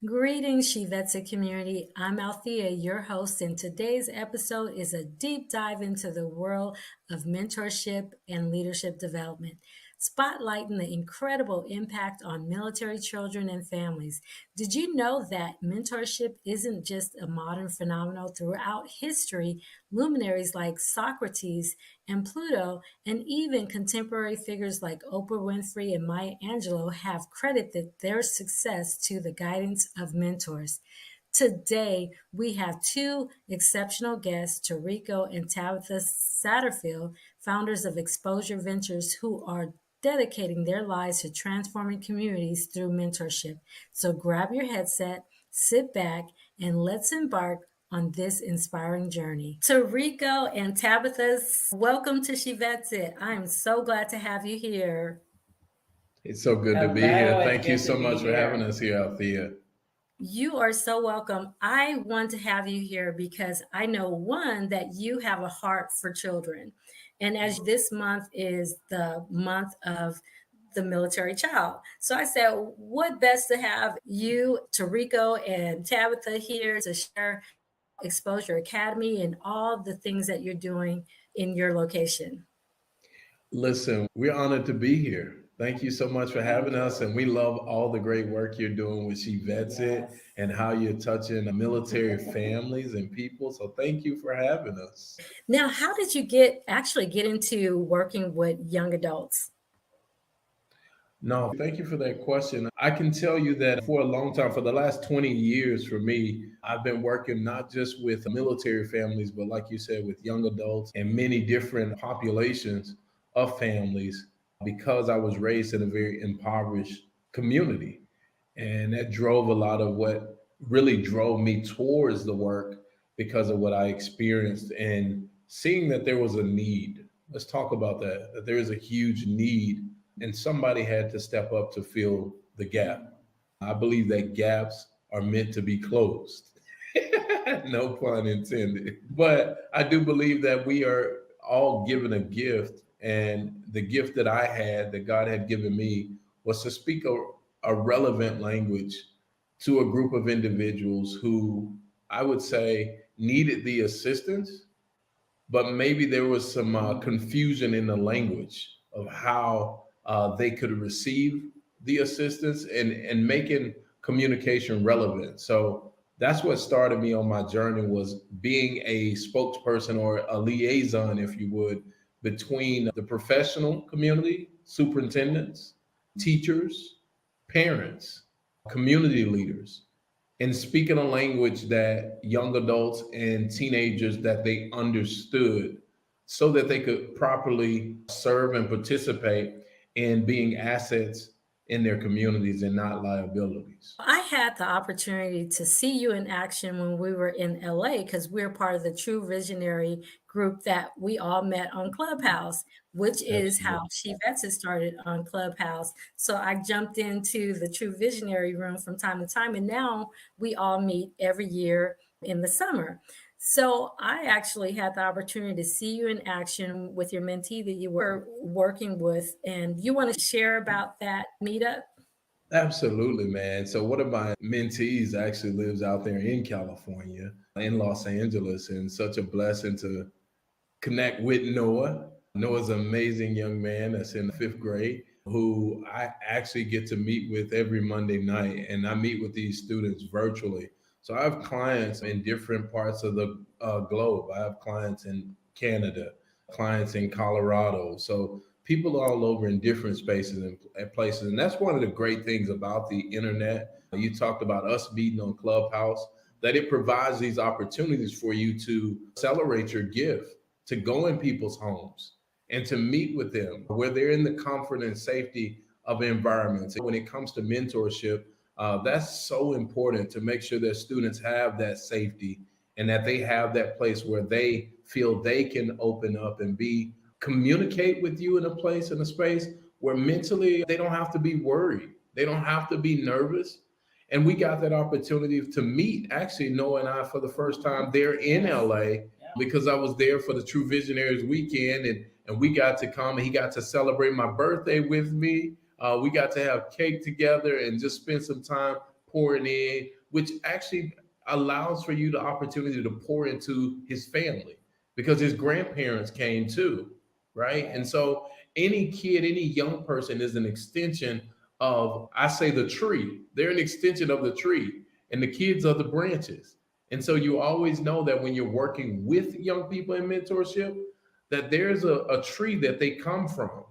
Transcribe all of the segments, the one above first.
Greetings, Shivetsu community. I'm Althea, your host, and today's episode is a deep dive into the world of mentorship and leadership development, spotlighting the incredible impact on military children and families. Did you know that mentorship isn't just a modern phenomenon? Throughout history, luminaries like Socrates and Pluto, and even contemporary figures like Oprah Winfrey and Maya Angelou have credited their success to the guidance of mentors. Today, we have two exceptional guests, Tariko and Tabitha Satterfield, founders of XPOSURE Ventures, who are dedicating their lives to transforming communities through mentorship. So grab your headset, sit back, and let's embark on this inspiring journey. Tariko and Tabitha, welcome to Shivetsu. I am so glad to have you here. It's so good to be here. Hello, it's Thank you good so to be much for having here. us here, Althea. You are so welcome. I want to have you here because I know, one, that you have a heart for children. And as this month is the month of the military child. So I said, what best to have you, Tariko, and Tabitha here to share Exposure Academy and all the things that you're doing in your location. Listen, we're honored to be here. Thank you so much for having us. And we love all the great work you're doing with She Vets It Yes. and how you're touching military families and people. So thank you for having us. Now, how did you get into working with young adults? No, thank you for that question. I can tell you that for a long time, for the last 20 years for me, I've been working not just with military families, but like you said, with young adults and many different populations of families because I was raised in a very impoverished community. And that drove a lot of what really drove me towards the work because of what I experienced and seeing that there was a need. Let's talk about that there is a huge need and somebody had to step up to fill the gap. I believe that gaps are meant to be closed. No pun intended. But I do believe that we are all given a gift. And the gift that I had, that God had given me, was to speak a relevant language to a group of individuals who I would say needed the assistance, but maybe there was some confusion in the language of how they could receive the assistance and making communication relevant. So that's what started me on my journey, was being a spokesperson or a liaison, if you would, between the professional community, superintendents, teachers, parents, community leaders, and speaking a language that young adults and teenagers that they understood so that they could properly serve and participate in being assets in their communities and not liabilities. I had the opportunity to see you in action when we were in LA because we're part of the True Visionary group that we all met on Clubhouse, which is how Absolutely. She Vets It started on Clubhouse. So I jumped into the True Visionary room from time to time, and now we all meet every year in the summer. So I actually had the opportunity to see you in action with your mentee that you were working with, and you want to share about that meetup? Absolutely, man. So one of my mentees actually lives out there in California, in Los Angeles, and such a blessing to connect with Noah. Noah's an amazing young man that's in the fifth grade who I actually get to meet with every Monday night. And I meet with these students virtually. So I have clients in different parts of the globe. I have clients in Canada, clients in Colorado. So people all over in different spaces and places. And that's one of the great things about the internet. You talked about us meeting on Clubhouse, that it provides these opportunities for you to accelerate your gift, to go in people's homes and to meet with them where they're in the comfort and safety of environments. When it comes to mentorship, that's so important to make sure that students have that safety and that they have that place where they feel they can open up and be communicate with you in a place, in a space where mentally they don't have to be worried. They don't have to be nervous. And we got that opportunity to meet, actually, Noah and I, for the first time there in Yes. LA, Yeah. because I was there for the True Visionaries weekend, and we got to come and he got to celebrate my birthday with me. We got to have cake together and just spend some time pouring in, which actually allows for you the opportunity to pour into his family because his grandparents came too, right? And so any kid, any young person is an extension of, I say, the tree. They're an extension of the tree, and the kids are the branches. And so you always know that when you're working with young people in mentorship, that there's a tree that they come from.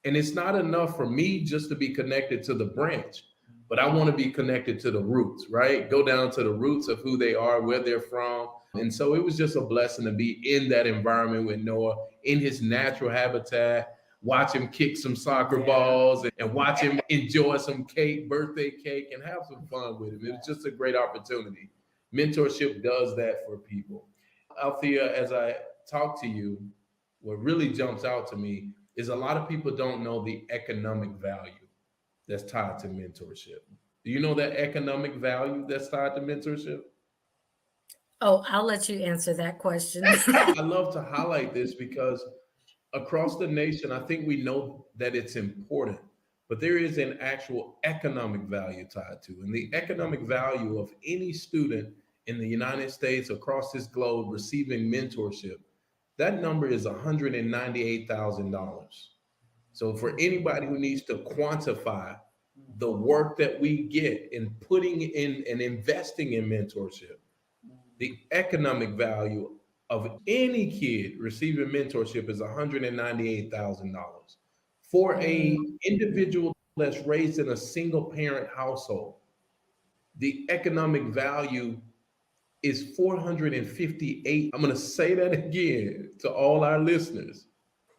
And it's not enough for me just to be connected to the branch, but I want to be connected to the roots, right? Go down to the roots of who they are, where they're from. And so it was just a blessing to be in that environment with Noah in his natural habitat, watch him kick some soccer balls and watch him enjoy some cake, birthday cake, and have some fun with him. It was just a great opportunity. Mentorship does that for people. Althea, as I talk to you, what really jumps out to me is a lot of people don't know the economic value that's tied to mentorship. Do you know that economic value that's tied to mentorship? Oh, I'll let you answer that question. I love to highlight this because across the nation, I think we know that it's important, but there is an actual economic value tied to. And the economic value of any student in the United States, across this globe, receiving mentorship, that number is $198,000. So for anybody who needs to quantify the work that we get in putting in and investing in mentorship, the economic value of any kid receiving mentorship is $198,000. For a individual that's raised in a single parent household, the economic value is 458. I'm going to say that again to all our listeners.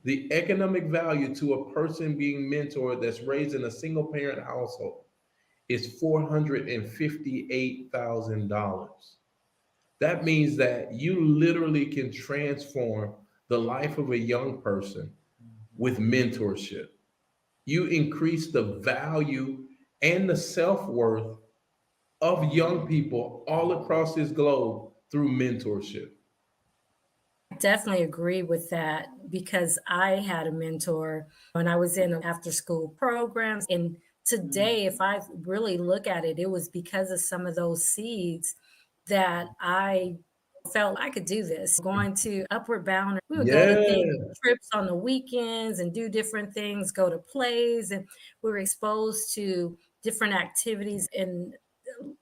The economic value to a person being mentored that's raised in a single parent household is $458,000. That means that you literally can transform the life of a young person with mentorship. You increase the value and the self worth of young people all across this globe through mentorship. Definitely agree with that because I had a mentor when I was in after school programs. And today, if I really look at it, it was because of some of those seeds that I felt I could do this. Going to Upward Bound, we would go to things, Yeah. trips on the weekends and do different things, go to plays, and we were exposed to different activities and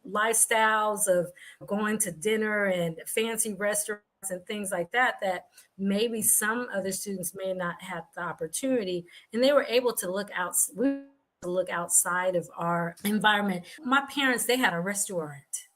lifestyles of going to dinner and fancy restaurants and things like that that maybe some other students may not have the opportunity, and they were able to look outside of our environment. My parents, they had a restaurant,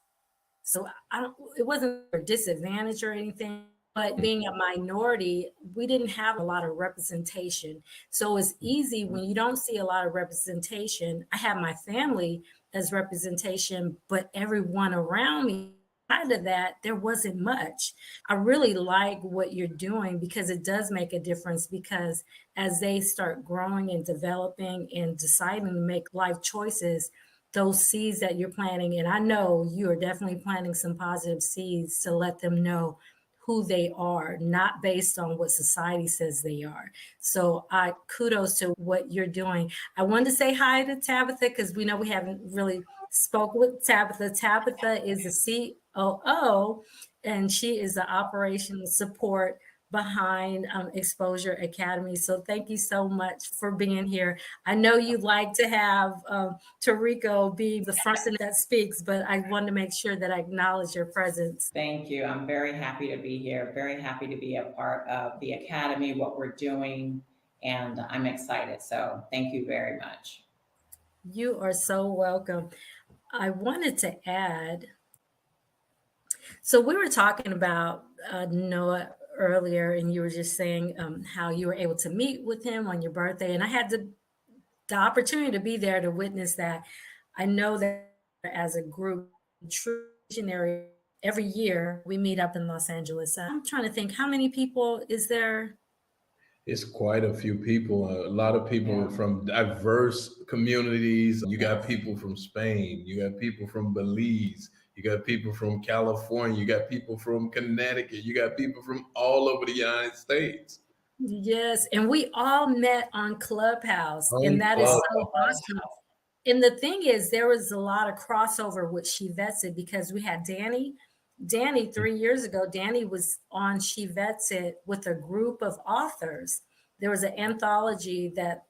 so I don't, it wasn't a disadvantage or anything, but being a minority, we didn't have a lot of representation. So it's easy when you don't see a lot of representation. I had my family as representation, but everyone around me, outside of that, there wasn't much. I really like what you're doing because it does make a difference. Because as they start growing and developing and deciding to make life choices, those seeds that you're planting, and I know you are definitely planting some positive seeds to let them know who they are, not based on what society says they are. So I kudos to what you're doing. I wanted to say hi to Tabitha because we know we haven't really spoke with Tabitha. Tabitha is the COO, and she is the operational support behind Exposure Academy. So thank you so much for being here. I know you like to have Tariko be the first person that speaks, but I wanted to make sure that I acknowledge your presence. Thank you. I'm very happy to be here, very happy to be a part of the Academy, what we're doing, and I'm excited. So thank you very much. You are so welcome. I wanted to add, so we were talking about Noah earlier, and you were just saying how you were able to meet with him on your birthday, and I had the opportunity to be there to witness that. I know that as a group, true visionary, every year we meet up in Los Angeles. I'm trying to think, how many people is there? It's quite a few people, a lot of people from diverse communities. You got people from Spain, you got people from Belize, you got people from California, you got people from Connecticut, you got people from all over the United States. Yes, and we all met on Clubhouse, and On that is so Clubhouse. awesome. And the thing is, there was a lot of crossover with She Vets It because we had Danny 3 years ago. Danny was on She Vets It with a group of authors. There was an anthology that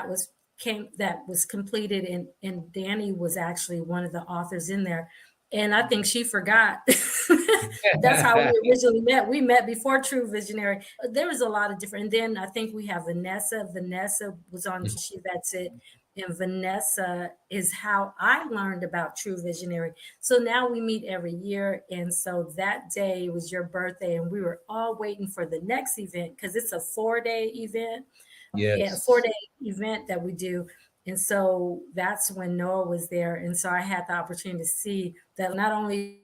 was completed, and Danny was actually one of the authors in there. And I think she forgot. That's how we originally met. We met before True Visionary. There was a lot of different. And then I think we have Vanessa. Vanessa was on She Vets It. And Vanessa is how I learned about True Visionary. So now we meet every year. And so that day was your birthday, and we were all waiting for the next event because it's a 4-day event. Yeah, Yes. 4-day event that we do. And so that's when Noah was there. And so I had the opportunity to see that not only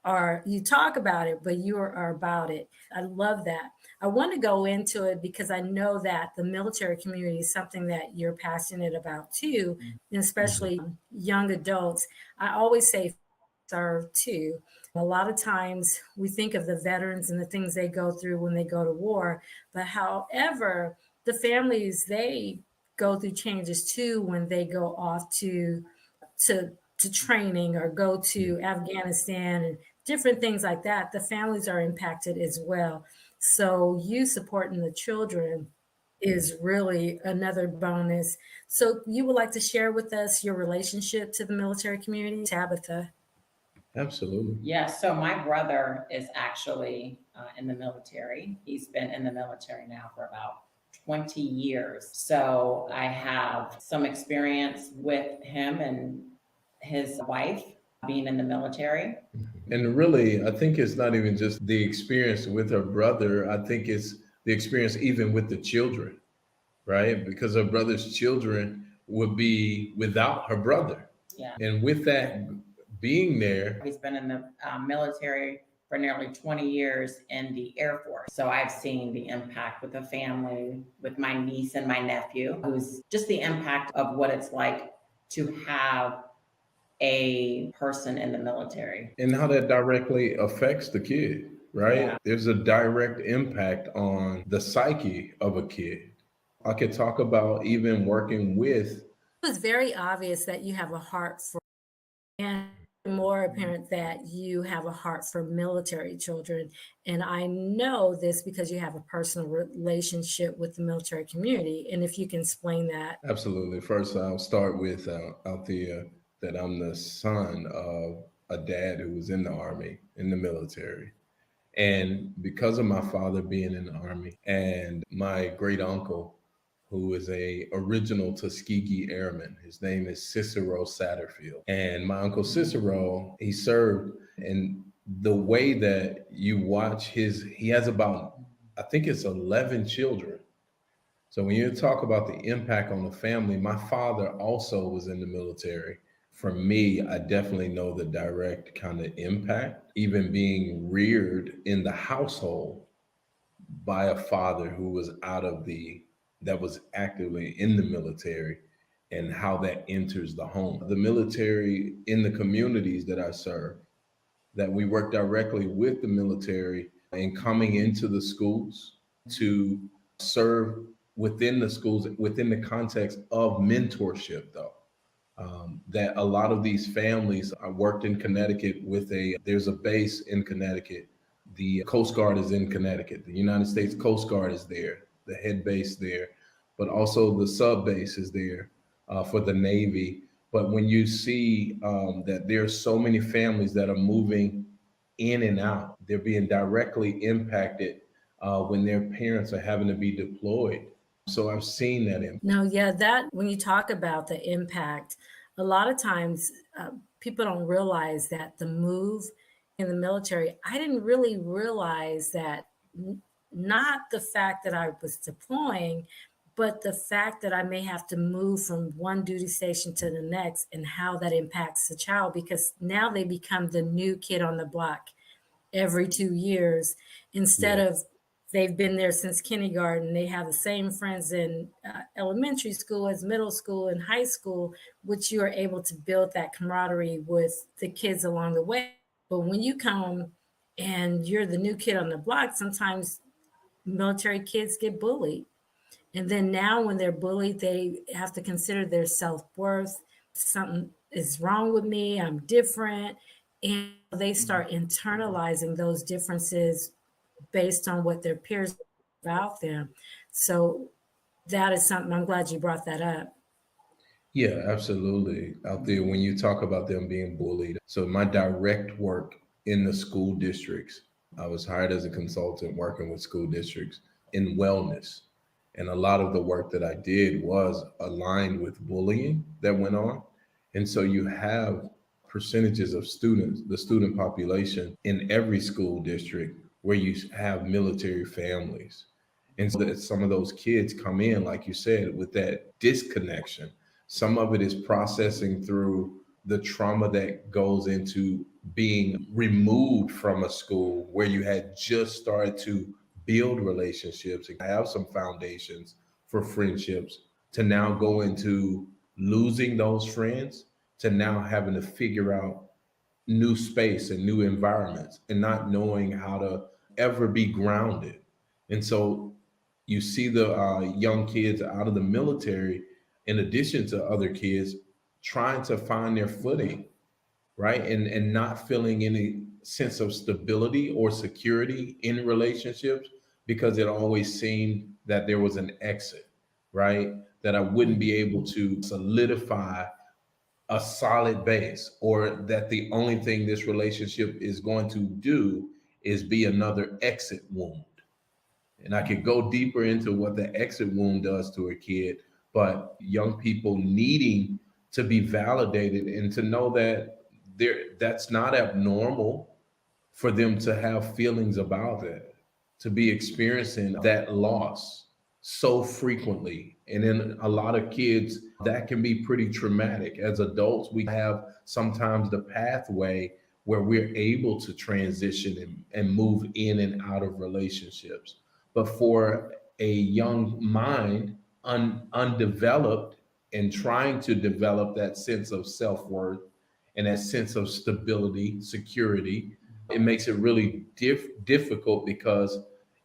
are you talk about it, but you are about it. I love that. I want to go into it because I know that the military community is something that you're passionate about too, and Mhm. especially young adults. I always say serve too. A lot of times we think of the veterans and the things they go through when they go to war, but however, the families they go through changes too when they go off to to training or go to Afghanistan and different things like that. The families are impacted as well. So you supporting the children is really another bonus. So you would like to share with us your relationship to the military community, Tabitha? Absolutely. Yes, so my brother is actually in the military. He's been in the military now for about 20 years. So I have some experience with him and his wife being in the military. And really, I think it's not even just the experience with her brother. I think it's the experience even with the children, right? Because her brother's children would be without her brother. Yeah. And with that being there, He's been in the military for nearly 20 years in the Air Force. So I've seen the impact with the family, with my niece and my nephew, who's just the impact of what it's like to have a person in the military. and how that directly affects the kid, right? Yeah. There's a direct impact on the psyche of a kid. I could talk about even working with. It was very obvious that you have a heart for, and more apparent that you have a heart for military children. And I know this because you have a personal relationship with the military community. And if you can explain that. Absolutely. First, I'll start with Althea, that I'm the son of a dad who was in the Army, in the military. And because of my father being in the Army and my great uncle, who is a original Tuskegee Airman, his name is Cicero Satterfield. And my uncle Cicero, he served. And the way that you watch he has about, I think it's 11 children. So when you talk about the impact on the family, my father also was in the military. For me, I definitely know the direct kind of impact, even being reared in the household by a father who was that was actively in the military, and how that enters the home. The military in the communities that I serve, that we work directly with the military and coming into the schools to serve within the schools, within the context of mentorship, though. That a lot of these families, I worked in Connecticut there's a base in Connecticut. The Coast Guard is in Connecticut. The United States Coast Guard is there, the head base there, but also the sub base is there for the Navy. But when you see that there's so many families that are moving in and out, they're being directly impacted when their parents are having to be deployed. So I've seen that impact. No, yeah, that when you talk about the impact, a lot of times people don't realize that the move in the military, I didn't really realize that not the fact that I was deploying, but the fact that I may have to move from one duty station to the next and how that impacts the child because now they become the new kid on the block every 2 years instead Yeah. of they've been there since kindergarten. They have the same friends in elementary school as middle school and high school, which you are able to build that camaraderie with the kids along the way. But when you come and you're the new kid on the block, sometimes military kids get bullied. And then now when they're bullied, they have to consider their self-worth. something is wrong with me, I'm different. And they start internalizing those differences based on what their peers about them. So that is something I'm glad you brought that up. Yeah, absolutely. Out there, when you talk about them being bullied. So, my direct work in the school districts, I was hired as a consultant working with school districts in wellness. And a lot of the work that I did was aligned with bullying that went on. And so, you have percentages of students, the student population in every school district where you have military families. And so that some of those kids come in, like you said, with that disconnection. Some of it is processing through the trauma that goes into being removed from a school where you had just started to build relationships and have some foundations for friendships, to now go into losing those friends, to now having to figure out new space and new environments and not knowing how to ever be grounded. And so you see the young kids out of the military, in addition to other kids, trying to find their footing, right? And not feeling any sense of stability or security in relationships because it always seemed that there was an exit, right? That I wouldn't be able to solidify a solid base, or that the only thing this relationship is going to do is be another exit wound. And I could go deeper into what the exit wound does to a kid, but young people needing to be validated and to know that that's not abnormal for them to have feelings about it, to be experiencing that loss so frequently. And in a lot of kids, that can be pretty traumatic. As adults, we have sometimes the pathway where we're able to transition and move in and out of relationships. But for a young mind, undeveloped, and trying to develop that sense of self worth and that sense of stability, security, it makes it really difficult because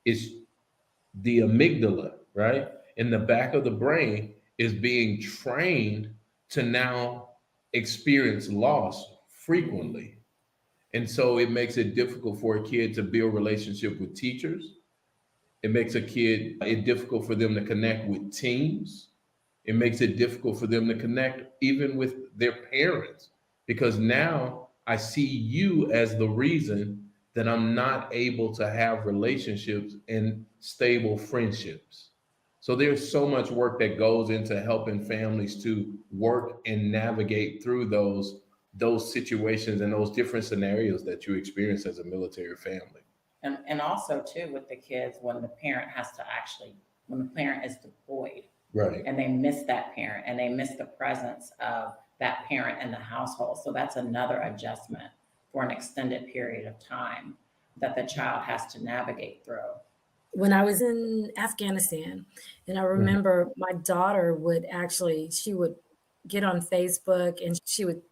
it's the amygdala, right? In the back of the brain is being trained to now experience loss frequently. And so it makes it difficult for a kid to build relationship with teachers. It makes it difficult for them to connect with teams. It makes it difficult for them to connect even with their parents, because now I see you as the reason that I'm not able to have relationships and stable friendships. So there's so much work that goes into helping families to work and navigate through those situations and those different scenarios that you experience as a military family. And also too with the kids, when the parent has to actually, when the parent is deployed, Right. and they miss that parent and they miss the presence of that parent in the household. So that's another adjustment for an extended period of time that the child has to navigate through. When I was in Afghanistan, and I Mhm. remember my daughter would actually, she would get on Facebook and she would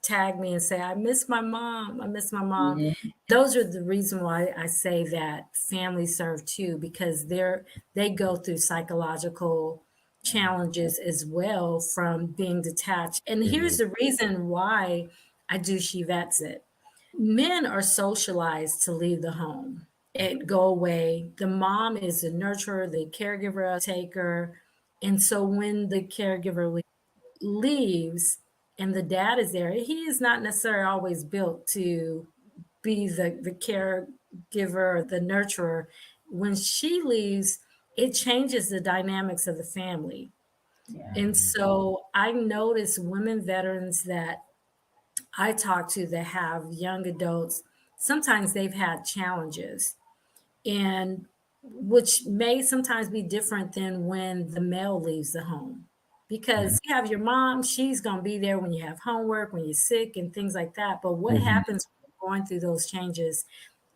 tag me and say, I miss my mom. I miss my mom. Mhm. Those are the reason why I say that families serve too, because they go through psychological challenges as well from being detached. And here's Mhm. the reason why I do She Vets It. Men are socialized to leave the home and go away. The mom is the nurturer, the caregiver, taker. And so when the caregiver leaves and the dad is there, he is not necessarily always built to be the caregiver or the nurturer. When she leaves, it changes the dynamics of the family. Yeah. And so I notice women veterans that I talk to that have young adults, sometimes they've had challenges, and which may sometimes be different than when the male leaves the home. Because you have your mom, she's going to be there when you have homework, when you're sick, and things like that. But what Mhm. happens when you're going through those changes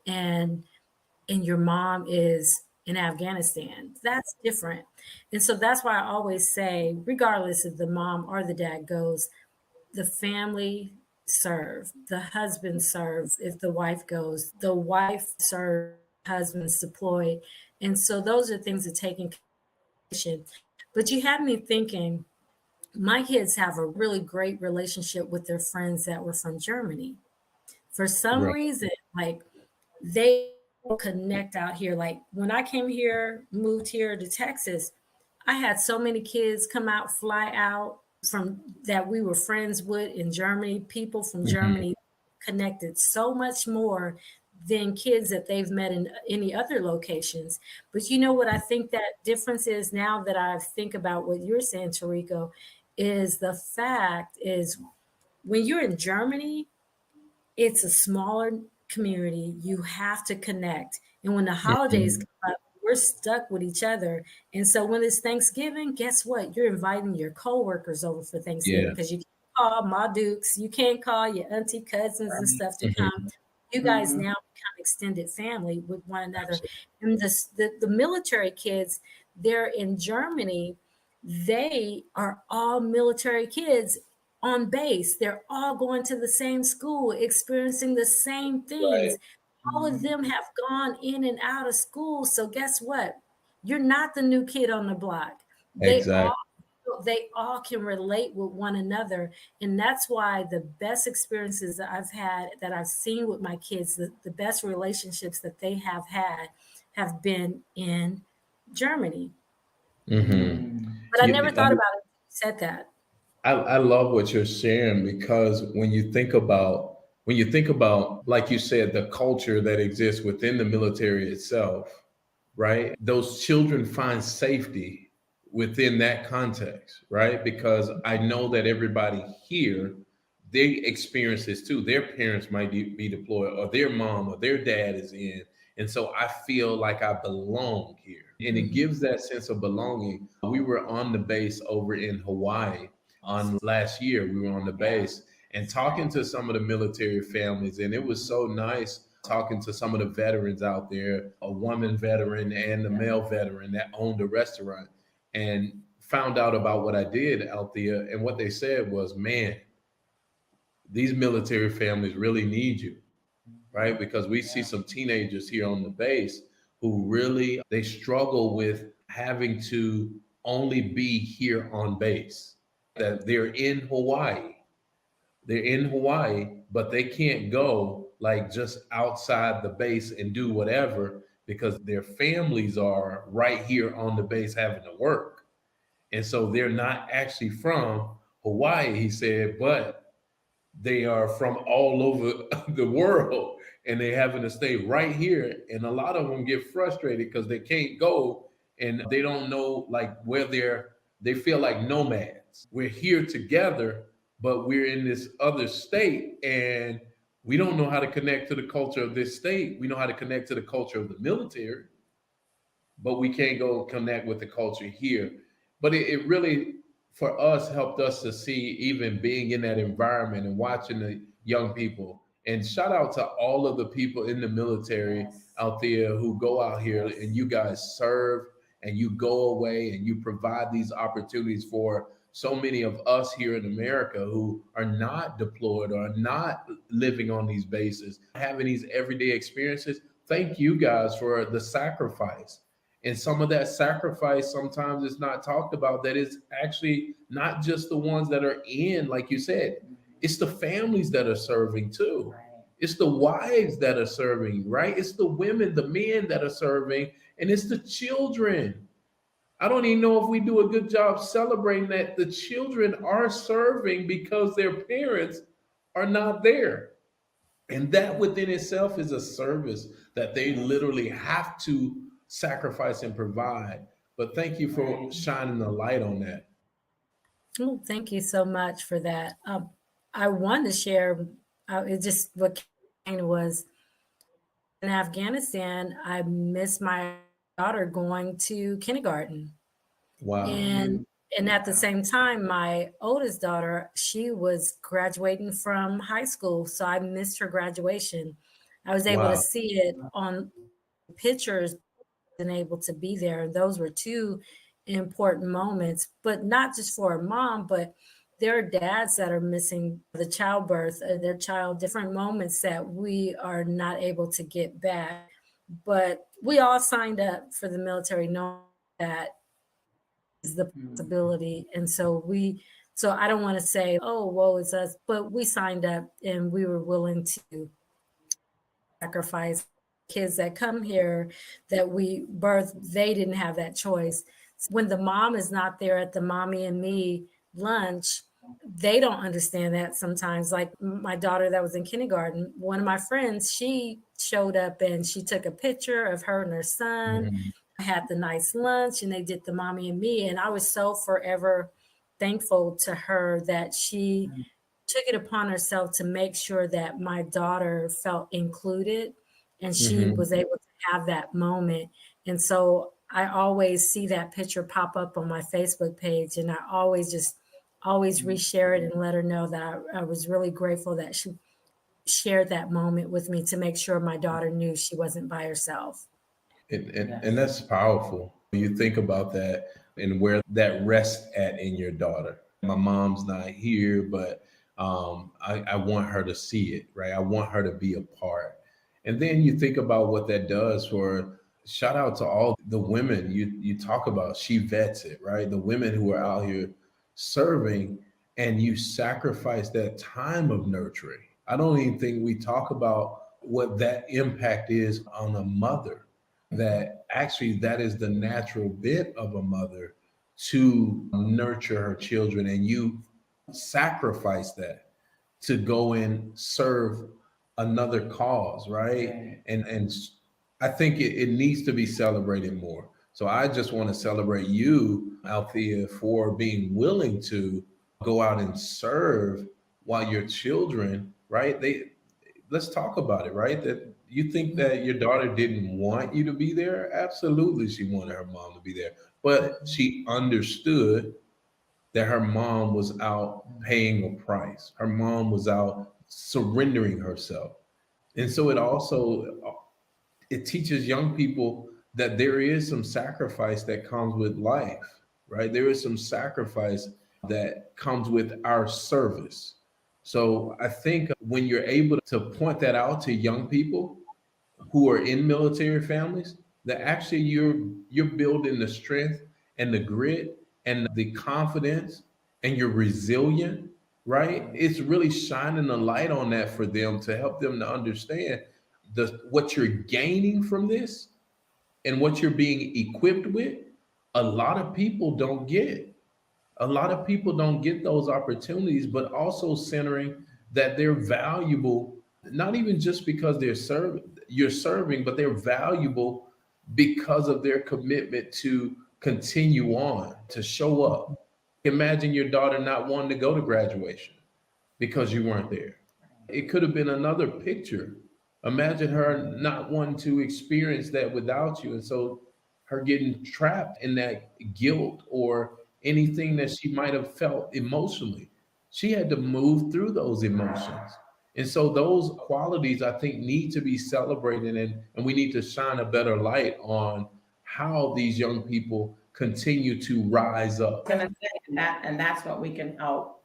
and your mom is in Afghanistan? That's different. And so that's why I always say, regardless if the mom or the dad goes, the family serve, the husband serves if the wife goes, the wife serves, husband's deployed. And so those are things to take in consideration. But you had me thinking, my kids have a really great relationship with their friends that were from Germany. For some Right. reason, like they connect out here. Like when I came here, moved here to Texas, I had so many kids come out, fly out from that we were friends with in Germany. People from Mhm. Germany connected so much more than kids that they've met in any other locations. But you know what I think that difference is now that I think about what you're saying, Tariko, is the fact is when you're in Germany, it's a smaller community. You have to connect. And when the holidays Mhm. come up, we're stuck with each other. And so when it's Thanksgiving, guess what? You're inviting your coworkers over for Thanksgiving Yeah. because you can't call Ma Dukes, you can't call your auntie cousins and stuff to come. Mhm. You guys Mm-hmm. now become extended family with one another. Absolutely. And the military kids, they're in Germany, they are all military kids on base. They're all going to the same school, experiencing the same Right. things. All of them have gone in and out of school. So guess what? You're not the new kid on the block. They all Exactly. they all can relate with one another. And that's why the best experiences that I've had, that I've seen with my kids, the best relationships that they have been in Germany. Hmm. Mm. But I never thought about it until you said that. I love what you're sharing because when you think about like you said the culture that exists within the military itself, right? Those children find safety within that context, right? Because I know that everybody here, they experience this too. Their parents might be deployed, or their mom or their dad is in. And so I feel like I belong here. And it gives that sense of belonging. We were on the base over in Hawaii on last year. We were on the Yeah. base and talking to some of the military families. And it was so nice talking to some of the veterans out there, a woman veteran and a Yeah. male veteran that owned a restaurant, and found out about what I did out there. And what they said was, man, these military families really need you, right? Because we see Yeah. some teenagers here on the base who really they struggle with having to only be here on base. That they're in Hawaii. They're in Hawaii, but they can't go like just outside the base and do whatever because their families are right here on the base having to work. And so they're not actually from Hawaii, he said, but they are from all over the world and they having to stay right here. And a lot of them get frustrated because they can't go and they don't know like where they feel like nomads. We're here together, but we're in this other state and we don't know how to connect to the culture of this state. We know how to connect to the culture of the military, but we can't go connect with the culture here. But it really, for us, helped us to see even being in that environment and watching the young people. And shout out to all of the people in the military Yes. out there who go out here Yes. and you guys serve and you go away and you provide these opportunities for so many of us here in America who are not deployed or not living on these bases, having these everyday experiences. Thank you guys for the sacrifice, and some of that sacrifice sometimes is not talked about. That is actually not just the ones that are in, like you said, it's the families that are serving too. Right. It's the wives that are serving, right? It's the women, the men that are serving, and it's the children. I don't even know if we do a good job celebrating that the children are serving because their parents are not there. And that within itself is a service that they literally have to sacrifice and provide. But thank you for Right. shining the light on that. Oh, thank you so much for that. I want to share. It just what came was in Afghanistan. I missed my daughter going to kindergarten, Wow. and Mm. and at the Wow. same time, my oldest daughter, she was graduating from high school, so I missed her graduation. I was able to Wow. see it on pictures and able to be there. And those were two important moments, but not just for a mom, but there are dads that are missing the childbirth of their child, different moments that we are not able to get back. But we all signed up for the military knowing that is the Mm. possibility. And so we So I don't want to say, oh, woe is us, but we signed up and we were willing to sacrifice. Kids that come here that we birth, they didn't have that choice. When the mom is not there at the mommy and me lunch, they don't understand that sometimes. Like my daughter that was in kindergarten, one of my friends, she showed up and she took a picture of her and her son. Mhm. I had the nice lunch and they did the mommy and me. And I was so forever thankful to her that she took it upon herself to make sure that my daughter felt included and she Mhm. was able to have that moment. And so I always see that picture pop up on my Facebook page, and I always reshare it and let her know that I was really grateful that she shared that moment with me to make sure my daughter knew she wasn't by herself. And that's powerful. You think about that and where that rests at in your daughter. My mom's not here, but I want her to see it, right? I want her to be a part. And then you think about what that does for, shout out to all the women you talk about. She vets it, right? The women who are out here serving, and you sacrifice that time of nurturing. I don't even think we talk about what that impact is on a mother, that actually that is the natural bit of a mother to nurture her children, and you sacrifice that to go and serve another cause, right? And I think it needs to be celebrated more. So I just want to celebrate you, Althea, for being willing to go out and serve while your children, right? They, let's talk about it, right? That you think that your daughter didn't want you to be there. Absolutely, she wanted her mom to be there, but she understood that her mom was out paying a price. Her mom was out surrendering herself. And so it teaches young people that there is some sacrifice that comes with life, right? There is some sacrifice that comes with our service. So I think when you're able to point that out to young people who are in military families, that actually you're building the strength and the grit and the confidence, and you're resilient, right? It's really shining a light on that for them to help them to understand the what you're gaining from this and what you're being equipped with. A lot of people don't get. A lot of people don't get those opportunities, but also centering that they're valuable, not even just because you're serving, but they're valuable because of their commitment to continue on, to show up. Imagine your daughter not wanting to go to graduation because you weren't there. It could have been another picture. Imagine her not wanting to experience that without you. And so her getting trapped in that guilt or anything that she might have felt emotionally. She had to move through those emotions. And so those qualities I think need to be celebrated, and we need to shine a better light on how these young people continue to rise up. Gonna say that, and that's what we can help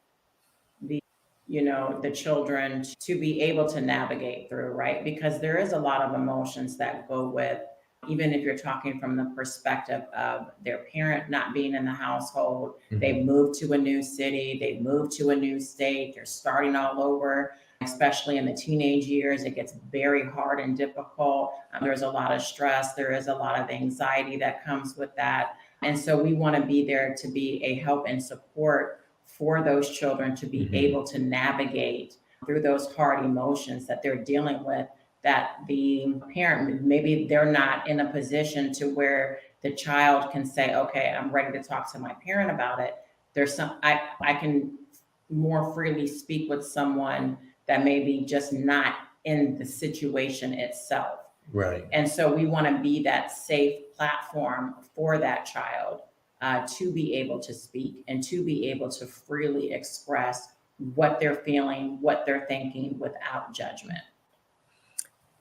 the, the children to be able to navigate through, right? Because there is a lot of emotions that go with, even if you're talking from the perspective of their parent not being in the household, they Mhm. moved to a new city, they moved to a new state, they're starting all over. Especially in the teenage years, it gets very hard and difficult. There's a lot of stress, there is a lot of anxiety that comes with that. And so we want to be there to be a help and support for those children to be Mhm. able to navigate through those hard emotions that they're dealing with, that the parent, maybe they're not in a position to where the child can say, okay, I'm ready to talk to my parent about it. There's some, I can more freely speak with someone that may be just not in the situation itself. Right. And so we want to be that safe platform for that child, to be able to speak and to be able to freely express what they're feeling, what they're thinking without judgment.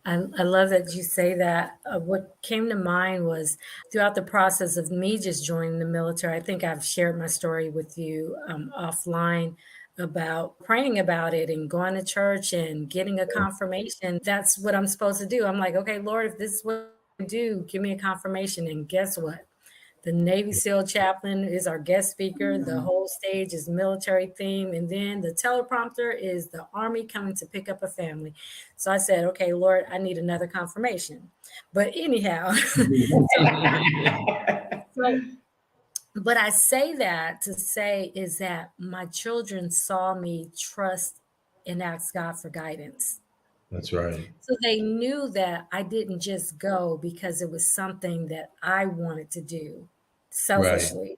I love that you say that. What came to mind was throughout the process of me just joining the military, I think I've shared my story with you offline about praying about it and going to church and getting a confirmation. That's what I'm supposed to do. I'm like, okay, Lord, if this is what I do, give me a confirmation. And guess what? The Navy SEAL chaplain is our guest speaker. The whole stage is military theme. And then the teleprompter is the Army coming to pick up a family. So I said, okay, Lord, I need another confirmation. But anyhow, so but I say that to say is that my children saw me trust and ask God for guidance. That's right. So they knew that I didn't just go because it was something that I wanted to do Right. selfishly.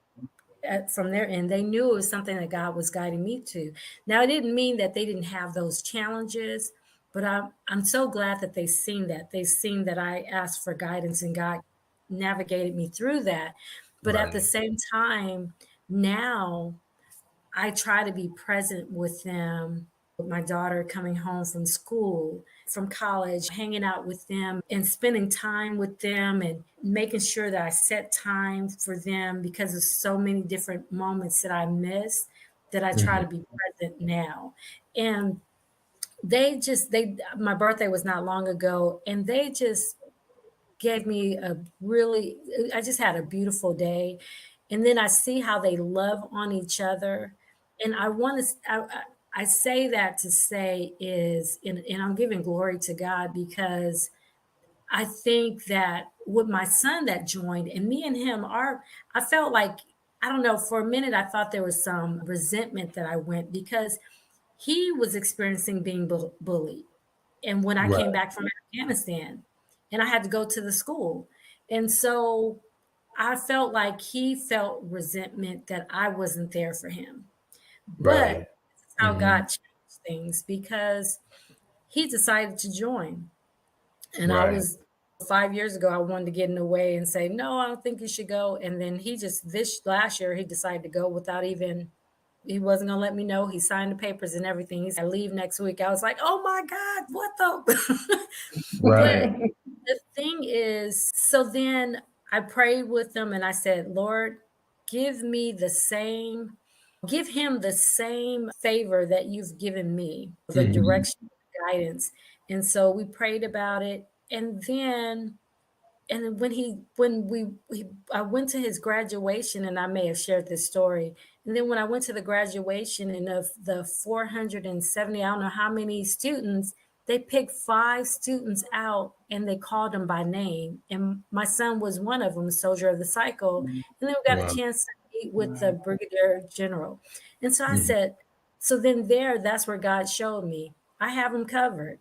From their end, they knew it was something that God was guiding me to. Now, it didn't mean that they didn't have those challenges, but I'm so glad that they seen that. They seen that I asked for guidance and God navigated me through that. But at the Right. same time, now I try to be present with them. My daughter coming home from school, from college, hanging out with them and spending time with them and making sure that I set time for them because of so many different moments that I miss that I try Mhm. to be present now. And my birthday was not long ago and they just gave me I just had a beautiful day. And then I see how they love on each other. And I say that to say and I'm giving glory to God because I think that with my son that joined and me and him I felt like, I don't know, for a minute, I thought there was some resentment that I went because he was experiencing being bullied and when I came Right. back from Afghanistan and I had to go to the school. And so I felt like he felt resentment that I wasn't there for him. Right. But this is how God Mhm. changed things because he decided to join. And I Right. was 5 years ago, I wanted to get in the way and say, no, I don't think you should go. And then this last year, he decided to go without even he wasn't gonna let me know. He signed the papers and everything. He said, I leave next week. I was like, oh my God, what the? But Right. the thing is, so then I prayed with them and I said, Lord, give me the same, give him the same favor that you've given me, the Mhm. direction, guidance. And so we prayed about it. And when I went to his graduation, and I may have shared this story. And then when I went to the graduation, and of the 470, I don't know how many students, they picked 5 students out and they called them by name. And my son was one of them, soldier of the cycle. And then we got a Wow. chance to meet with the brigadier general. And so I Mhm. said, so then that's where God showed me I have him covered.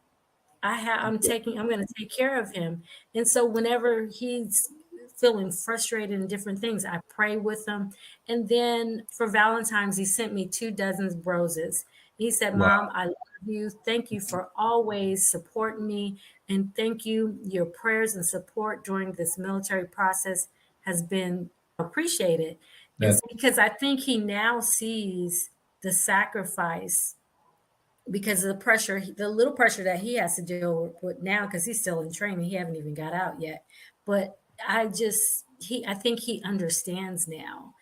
I'm going to take care of him. And so whenever he's feeling frustrated in different things, I pray with him. And then for Valentine's, he sent me 2 dozen roses. He said, Wow. Mom, I love you. Thank you for always supporting me. And thank you. Your prayers and support during this military process has been appreciated. And That because I think he now sees the sacrifice because of the little pressure that he has to deal with now, because he's still in training. He haven't even got out yet. But I think he understands now.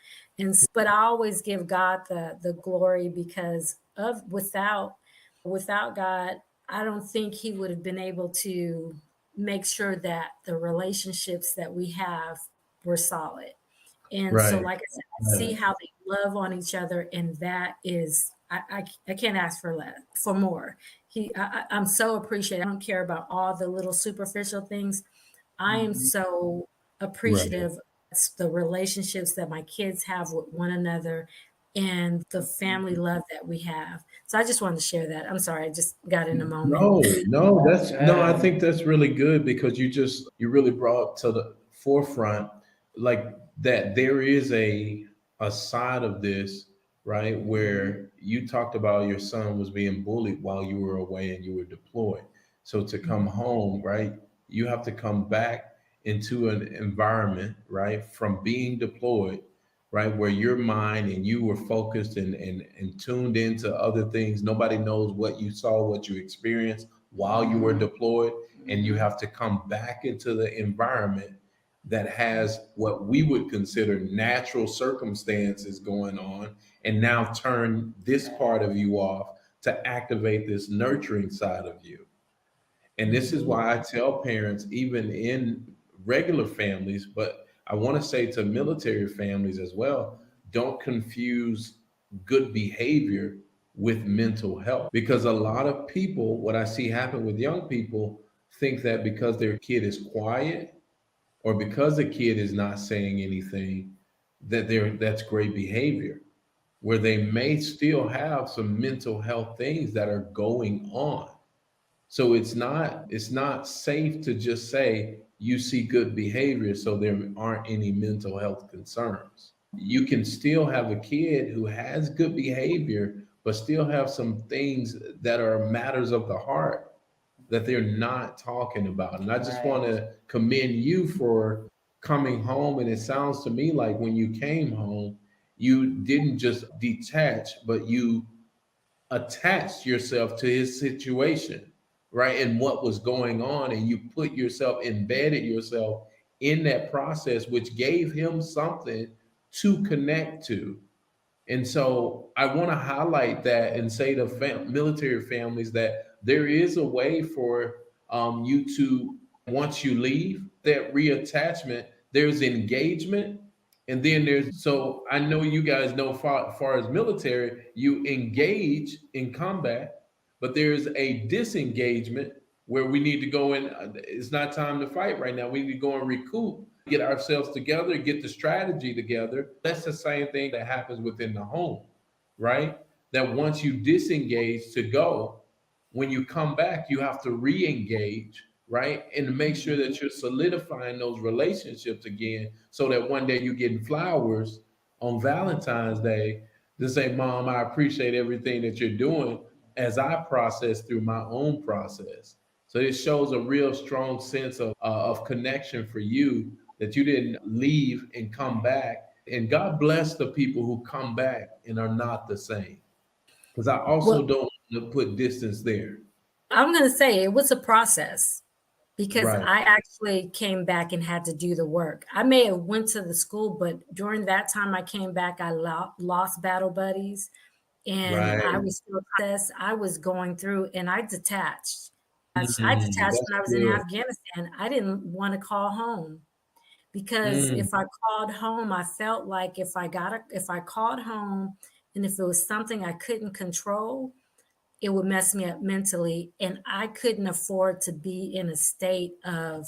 But I always give God the glory because without God, I don't think he would have been able to make sure that the relationships that we have were solid. And so, right. like I said, I see Right. how they love on each other, and that is, I can't ask for less, for more. I'm so appreciative. I don't care about all the little superficial things. I am so Right. appreciative of the relationships that my kids have with one another and the family love that we have. So I just wanted to share that. I'm sorry, I just got in a moment. No, no, that's no, I think that's really good because you really brought to the forefront like that there is a side of this, right, where you talked about your son was being bullied while you were away and you were deployed. So to come Mhm. home, right, you have to come back into an environment, right, from being deployed, right, where your mind and you were focused and tuned into other things. Nobody knows what you saw, what you experienced while you were deployed, and you have to come back into the environment that has what we would consider natural circumstances going on, and now turn this part of you off to activate this nurturing side of you. And this is Mhm. why I tell parents, even in regular families, but I want to say to military families as well, don't confuse good behavior with mental health. Because a lot of people, what I see happen with young people, think that because their kid is quiet or because the kid is not saying anything, that's great behavior, where they may still have some mental health things that are going on. So it's not safe to just say you see good behavior so there aren't any mental health concerns. You can still have a kid who has good behavior but still have some things that are matters of the heart that they're not talking about. And I just want Right. to commend you for coming home. And it sounds to me like when you came home, you didn't just detach, but you attached yourself to his situation, right? And what was going on. And you put yourself, embedded yourself in that process, which gave him something to connect to. And so I want to highlight that and say to military families that there is a way for you to, once you leave, that reattachment, there's engagement. And then so I know you guys know far as military, you engage in combat, but there's a disengagement where we need to go in. It's not time to fight right now. We need to go and recoup, get ourselves together, get the strategy together. That's the same thing that happens within the home, right? That once you disengage to go, when you come back, you have to re-engage, right? And make sure that you're solidifying those relationships again so that one day you're getting flowers on Valentine's Day to say, Mom, I appreciate everything that you're doing as I process through my own process. So it shows a real strong sense of connection for you that you didn't leave and come back. And God bless the people who come back and are not the same. Because I Well, also don't want to put distance there. I'm going to say it was a process because Right, I actually came back and had to do the work. I may have went to the school, but during that time I came back, I lost battle buddies and I right. was still process. I was going through and I detached. I detached That's when I was in good. Afghanistan. I didn't want to call home because Mm, if I called home, I felt like if I called home and if it was something I couldn't control, it would mess me up mentally. And I couldn't afford to be in a state of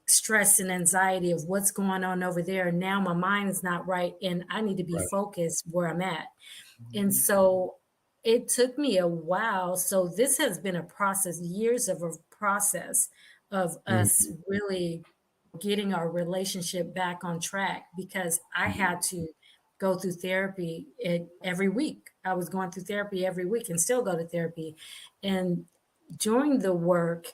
stress and anxiety of what's going on over there. Now my mind is not right and I need to be right. focused where I'm at. And so it took me a while. So this has been a process, years of a process of Mm, us really getting our relationship back on track because I had to go through therapy every week. I was going through therapy every week and still go to therapy. And during the work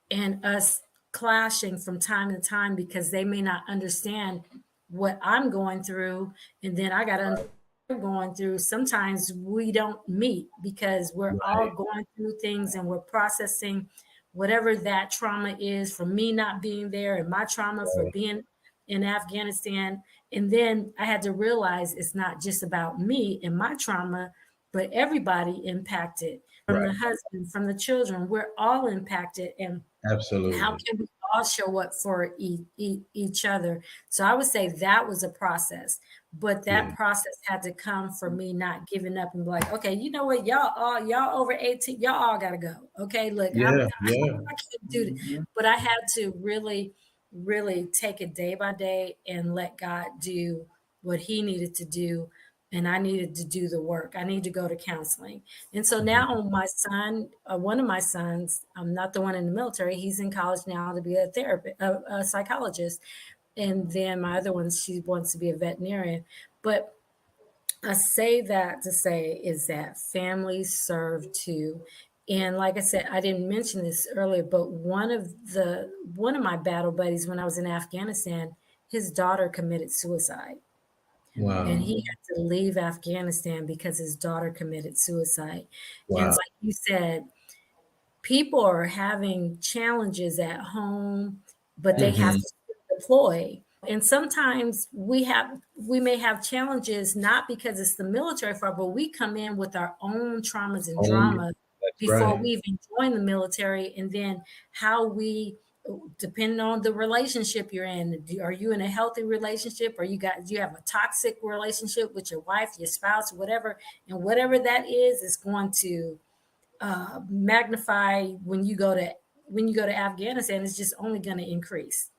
and us clashing from time to time because they may not understand what I'm going through. And then I got to going through, sometimes we don't meet because we're all right, going through things and we're processing whatever that trauma is for me not being there and my trauma for right, being in Afghanistan. And then I had to realize it's not just about me and my trauma, but everybody impacted from right. the husband, from the children. We're all impacted. And how Absolutely. can we all show up for each other? So I would say that was a process, but Yeah. that process had to come from me not giving up and be like, okay, you know what, y'all over 18, y'all all gotta go. Okay, look, Yeah. Yeah. I can't do it. Mhm. But I had to really take it day by day and let God do what he needed to do. And I needed to do the work. I need to go to counseling. And so Mhm. now my son, one of my sons, I'm not the one in the military. He's in college now to be a therapist, a psychologist. And then my other one, she wants to be a veterinarian. But I say that to say is that families serve too. And like I said, I didn't mention this earlier, but one of my battle buddies when I was in Afghanistan, his daughter committed suicide. And Wow. he had to leave Afghanistan because his daughter committed suicide. And Wow. like you said, people are having challenges at home, but they have Hmm. to deploy. And sometimes we may have challenges not because it's the military fault, but we come in with our own traumas and Own. drama That's before right. we even join the military, and then how we depending on the relationship you're in. Are you in a healthy relationship, or you have a toxic relationship with your wife, your spouse, whatever, and whatever that is going to magnify when you go to Afghanistan. It's just only going to increase.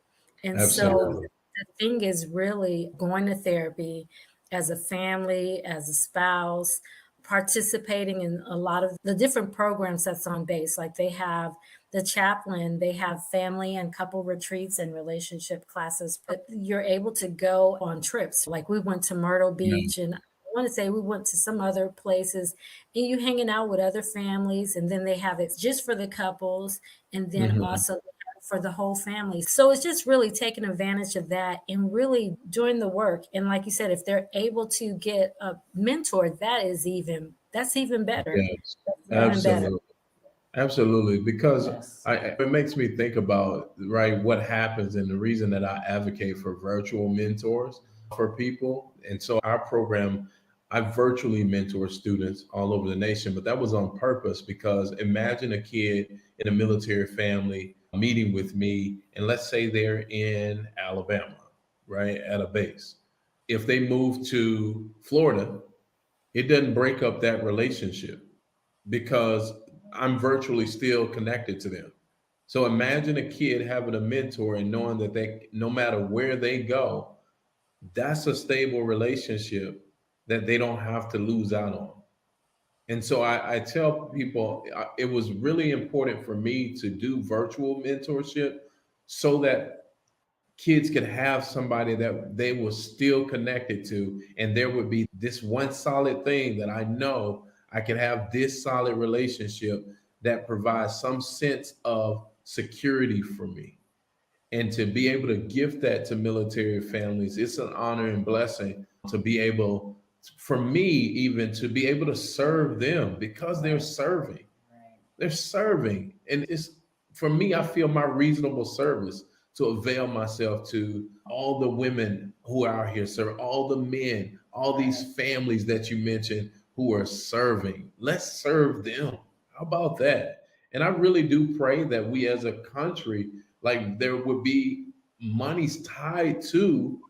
And so Absolutely. the thing is really going to therapy as a family, as a spouse, participating in a lot of the different programs that's on base. Like they have the chaplain, they have family and couple retreats and relationship classes, but you're able to go on trips. Like we went to Myrtle Yeah. Beach, and I want to say we went to some other places, and you hanging out with other families, and then they have it just for the couples, and then Mhm. also for the whole family. So it's just really taking advantage of that and really doing the work. And like you said, if they're able to get a mentor, that's even better. Yes, That's even better. absolutely. Absolutely, because Yes. it makes me think about, right, what happens, and the reason that I advocate for virtual mentors for people. And so our program, I virtually mentor students all over the nation, but that was on purpose because imagine a kid in a military family meeting with me, and let's say they're in Alabama, right, at a base. If they move to Florida, it doesn't break up that relationship because I'm virtually still connected to them. So imagine a kid having a mentor and knowing that no matter where they go, that's a stable relationship that they don't have to lose out on. And so I tell people it was really important for me to do virtual mentorship so that kids could have somebody that they were still connected to, and there would be this one solid thing that I know I can have this solid relationship that provides some sense of security for me. And to be able to gift that to military families, it's an honor and blessing to be able, for me even, to be able to serve them because they're Right. serving. Right. They're serving. And it's, for me, I feel my reasonable service to avail myself to all the women who are out here serving, all the men, all Right. these families that you mentioned who are serving. Let's serve them. How about that? And I really do pray that we as a country, like there would be monies tied to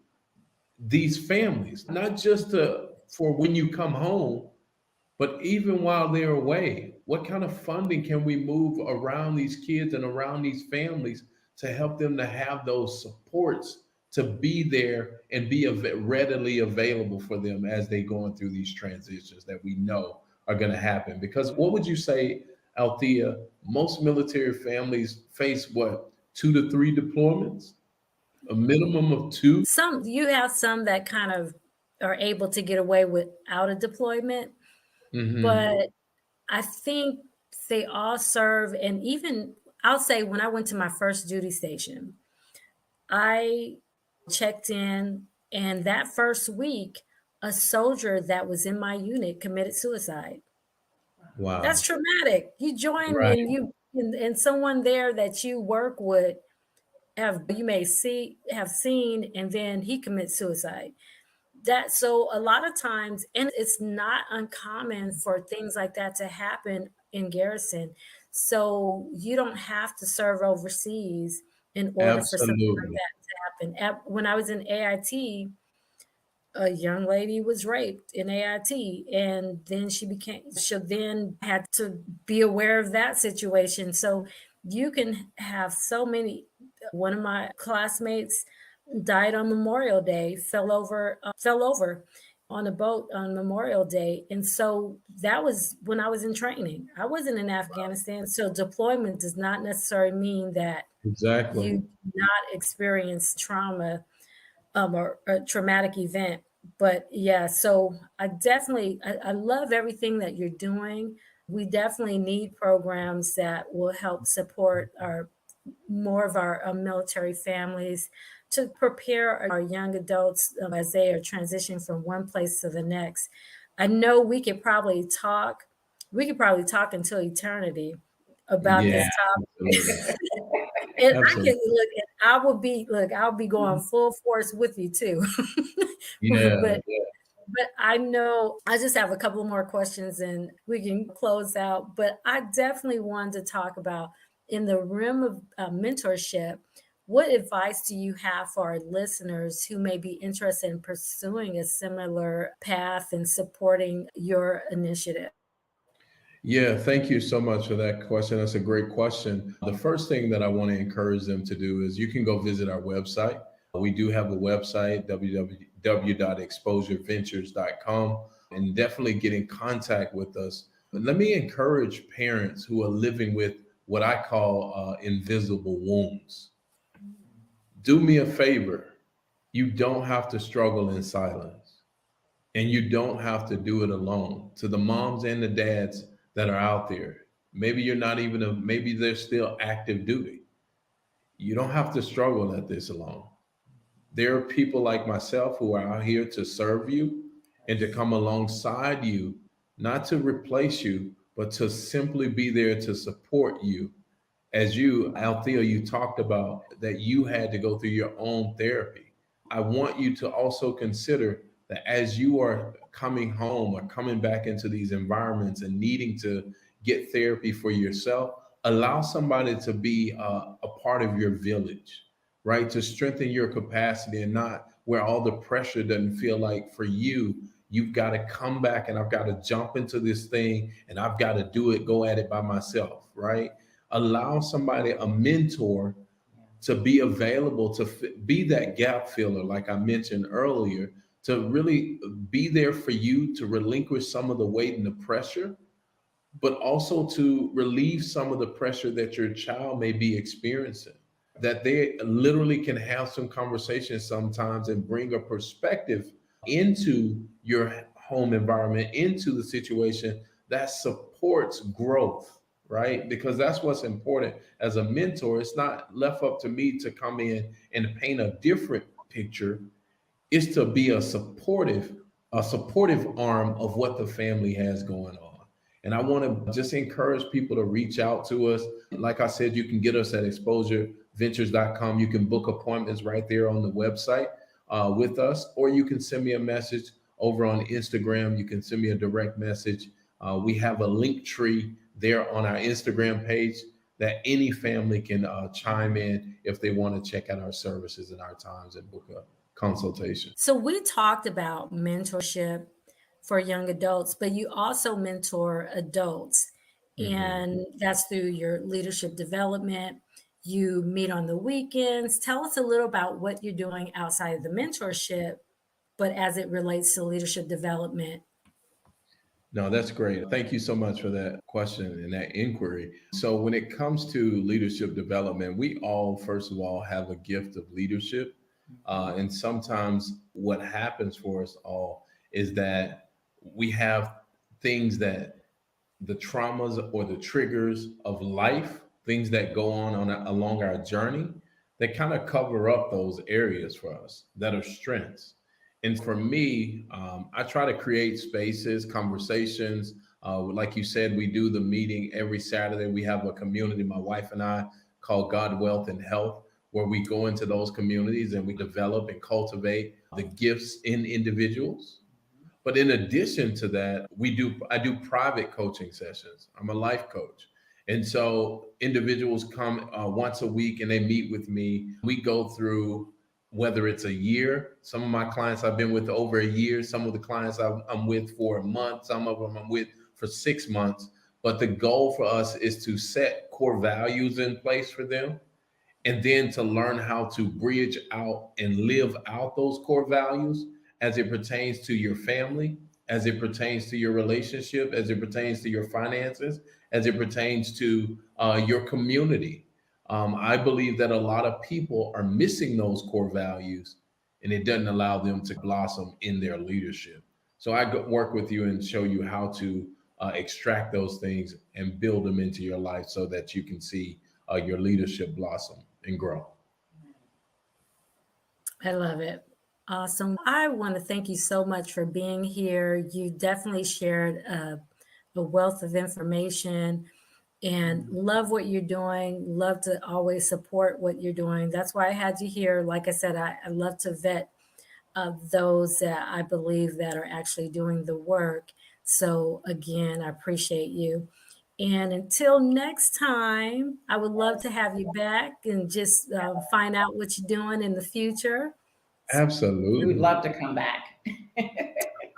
these families, not just for when you come home, but even while they're away, what kind of funding can we move around these kids and around these families to help them to have those supports to be there and be readily available for them as they going through these transitions that we know are going to happen? Because what would you say, Althea, most military families face what, 2 to 3 deployments, a minimum of two? Some you have some that kind of are able to get away without a deployment, Hmm. but I think they all serve. And even I'll say when I went to my first duty station, I checked in, and that first week, a soldier that was in my unit committed suicide. That's Wow. traumatic. You join Right. and and someone there that you work with have you may see have seen, and then he commits suicide. That so a lot of times, and it's not uncommon for things like that to happen in garrison. So you don't have to serve overseas in order for something like Absolutely. that to happen. When I was in AIT, a young lady was raped in AIT, and then she then had to be aware of that situation. So you can have so many. One of my classmates died on Memorial Day, fell over on a boat on Memorial Day. And so that was when I was in training. I wasn't in Afghanistan. So deployment does not necessarily mean that Exactly. you do not experience trauma, or a traumatic event. But yeah, so I love everything that you're doing. We definitely need programs that will help support our more of our military families to prepare our young adults as they are transitioning from one place to the next. I know we could probably talk until eternity about Yeah, this topic. absolutely. And I can Absolutely. look, and I'll be going full force with you too. Yeah, but yeah. but I know I just have a couple more questions and we can close out. But I definitely wanted to talk about in the realm of mentorship, what advice do you have for our listeners who may be interested in pursuing a similar path and supporting your initiative? Yeah, thank you so much for that question. That's a great question. The first thing that I want to encourage them to do is you can go visit our website. We do have a website, www.exposureventures.com, and definitely get in contact with us. But let me encourage parents who are living with what I call invisible wounds. Do me a favor. You don't have to struggle in silence, and you don't have to do it alone. To the moms and the dads that are out there, maybe you're not even maybe they're still active duty. You don't have to struggle at this alone. There are people like myself who are out here to serve you and to come alongside you, not to replace you, but to simply be there to support you. As you, Althea, you talked about that you had to go through your own therapy. I want you to also consider that as you are coming home or coming back into these environments and needing to get therapy for yourself, allow somebody to be a part of your village, right? To strengthen your capacity and not where all the pressure doesn't feel like for you, you've got to come back and I've got to jump into this thing and I've got to do it, go at it by myself, right? Allow somebody, a mentor, to be available to be that gap filler, like I mentioned earlier, to really be there for you to relinquish some of the weight and the pressure, but also to relieve some of the pressure that your child may be experiencing. That they literally can have some conversations sometimes and bring a perspective into your home environment, into the situation that supports growth, right? Because that's what's important as a mentor. It's not left up to me to come in and paint a different picture. It's to be a supportive arm of what the family has going on. And I want to just encourage people to reach out to us. Like I said, you can get us at exposureventures.com. You can book appointments right there on the website with us, or you can send me a message over on Instagram. You can send me a direct message. We have a link tree there on our Instagram page that any family can chime in if they want to check out our services and our times and book a consultation. So, we talked about mentorship for young adults, but you also mentor adults, Mhm. and that's through your leadership development. You meet on the weekends. Tell us a little about what you're doing outside of the mentorship, but as it relates to leadership development. No, that's great. Thank you so much for that question and that inquiry. So, when it comes to leadership development, we all, first of all, have a gift of leadership. And sometimes what happens for us all is that we have things that the traumas or the triggers of life, things that go on along our journey, that kind of cover up those areas for us that are strengths. And for me, I try to create spaces, conversations. Like you said, we do the meeting every Saturday. We have a community, my wife and I, called God, Wealth, and Health, where we go into those communities and we develop and cultivate the gifts in individuals. But in addition to that, I do private coaching sessions. I'm a life coach. And so individuals come once a week and they meet with me. We go through whether it's a year. Some of my clients I've been with over a year. Some of the clients I'm with for a month. Some of them I'm with for 6 months. But the goal for us is to set core values in place for them and then to learn how to bridge out and live out those core values as it pertains to your family, as it pertains to your relationship, as it pertains to your finances, as it pertains to your community. I believe that a lot of people are missing those core values and it doesn't allow them to blossom in their leadership. So work with you and show you how to extract those things and build them into your life so that you can see your leadership blossom and grow. I love it. Awesome. I want to thank you so much for being here. You definitely shared a wealth of information and love what you're doing. Love to always support what you're doing. That's why I had you here. Like I said, I love to vet those that I believe that are actually doing the work. So again, I appreciate you. And until next time, I would love to have you back and just find out what you're doing in the future. We would Absolutely. love to come back.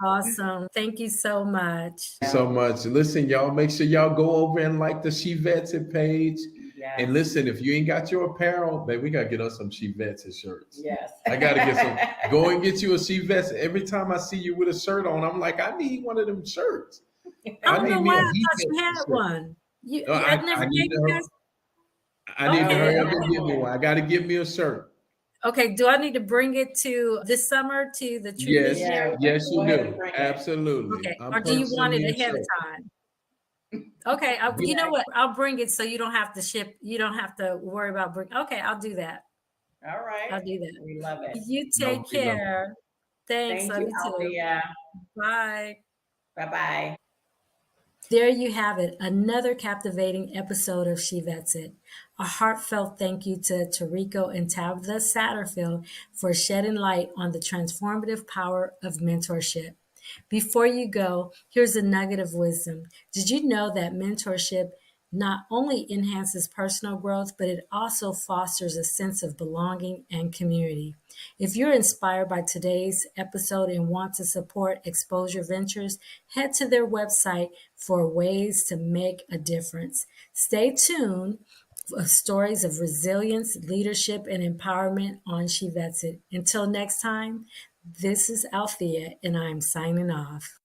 Awesome. Thank you so much. So much. Listen, y'all, make sure y'all go over and like the She Vets It page. Yes. And listen, if you ain't got your apparel, babe, we gotta get us some She Vets It shirts. Yes. I gotta get some. Go and get you a She Vets. Every time I see you with a shirt on, I'm like, I need one of them shirts. I don't know need why me a I thought He you Vets had shirt. one. No, I never I need gave you to. guys. I need to Okay. hurry up and get me one. I gotta get me a shirt. Okay, do I need to bring it to this summer to the True Yes, Visionary? yes, Go you ahead do. and bring it. Absolutely. Okay, I'm or do you want it purchasing me a ahead of shirt. time? Okay, you know what? I'll bring it so you don't have to ship. You don't have to worry about bring. Okay, I'll do that. All right. I'll do that. We love it. You No, take we love it. care. Thanks. Thank Love you, you too. Althea. Bye. Bye-bye. There you have it, another captivating episode of She Vets It. A heartfelt thank you to Tariko and Tabitha Satterfield for shedding light on the transformative power of mentorship. Before you go, here's a nugget of wisdom. Did you know that mentorship not only enhances personal growth, but it also fosters a sense of belonging and community? If you're inspired by today's episode and want to support XPOSURE Ventures, head to their website for ways to make a difference. Stay tuned for stories of resilience, leadership, and empowerment on She Vets It. Until next time, this is Althea, and I'm signing off.